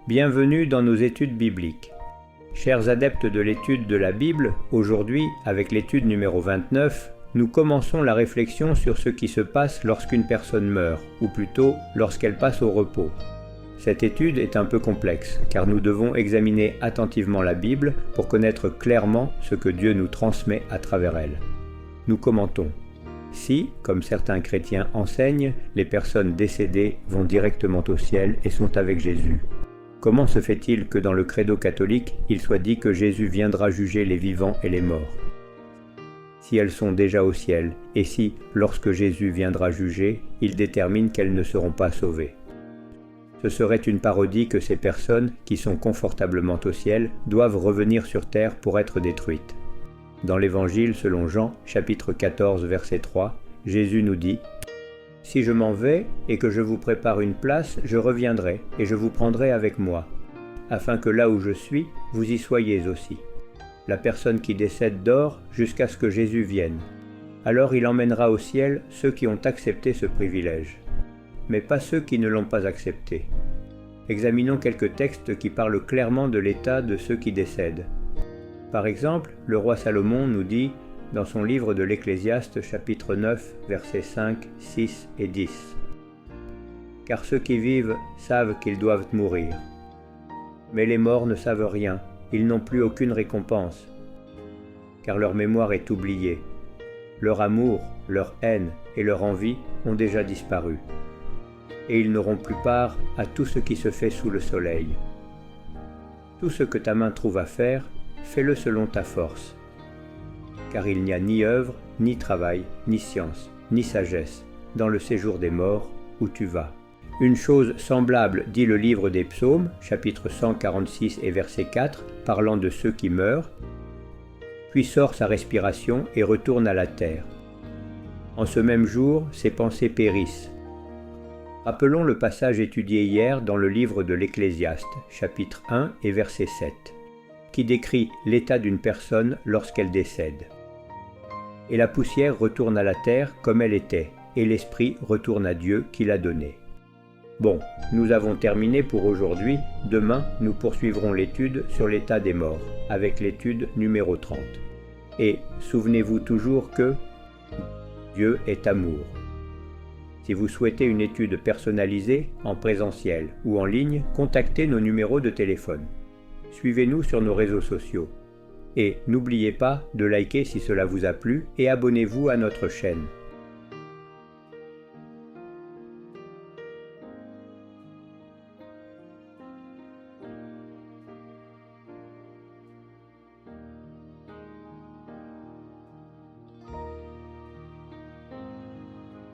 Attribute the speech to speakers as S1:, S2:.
S1: Bienvenue dans nos études bibliques. Chers adeptes de l'étude de la Bible, aujourd'hui, avec l'étude numéro 29, nous commençons la réflexion sur ce qui se passe lorsqu'une personne meurt, ou plutôt lorsqu'elle passe au repos. Cette étude est un peu complexe, car nous devons examiner attentivement la Bible pour connaître clairement ce que Dieu nous transmet à travers elle. Nous commentons. Si, comme certains chrétiens enseignent, les personnes décédées vont directement au ciel et sont avec Jésus, comment se fait-il que dans le credo catholique, il soit dit que Jésus viendra juger les vivants et les morts? Si elles sont déjà au ciel, et si, lorsque Jésus viendra juger, il détermine qu'elles ne seront pas sauvées. Ce serait une parodie que ces personnes, qui sont confortablement au ciel, doivent revenir sur terre pour être détruites. Dans l'Évangile selon Jean, chapitre 14, verset 3, Jésus nous dit « Si je m'en vais et que je vous prépare une place, je reviendrai et je vous prendrai avec moi, afin que là où je suis, vous y soyez aussi. La personne qui décède dort jusqu'à ce que Jésus vienne. Alors il emmènera au ciel ceux qui ont accepté ce privilège, mais pas ceux qui ne l'ont pas accepté. » Examinons quelques textes qui parlent clairement de l'état de ceux qui décèdent. Par exemple, le roi Salomon nous dit, dans son livre de l'Ecclésiaste, chapitre 9, versets 5, 6 et 10. « Car ceux qui vivent savent qu'ils doivent mourir. Mais les morts ne savent rien, ils n'ont plus aucune récompense, car leur mémoire est oubliée. Leur amour, leur haine et leur envie ont déjà disparu, et ils n'auront plus part à tout ce qui se fait sous le soleil. Tout ce que ta main trouve à faire, fais-le selon ta force. Car il n'y a ni œuvre, ni travail, ni science, ni sagesse, dans le séjour des morts où tu vas. » Une chose semblable dit le livre des Psaumes, chapitre 146 et verset 4, parlant de ceux qui meurent. Puis sort sa respiration et retourne à la terre. En ce même jour, ses pensées périssent. Rappelons le passage étudié hier dans le livre de l'Ecclésiaste, chapitre 1 et verset 7, qui décrit l'état d'une personne lorsqu'elle décède. Et la poussière retourne à la terre comme elle était, et l'esprit retourne à Dieu qui l'a donné. Bon, nous avons terminé pour aujourd'hui. Demain, nous poursuivrons l'étude sur l'état des morts, avec l'étude numéro 30. Et souvenez-vous toujours que Dieu est amour. Si vous souhaitez une étude personnalisée, en présentiel ou en ligne, contactez nos numéros de téléphone. Suivez-nous sur nos réseaux sociaux. Et n'oubliez pas de liker si cela vous a plu et abonnez-vous à notre chaîne.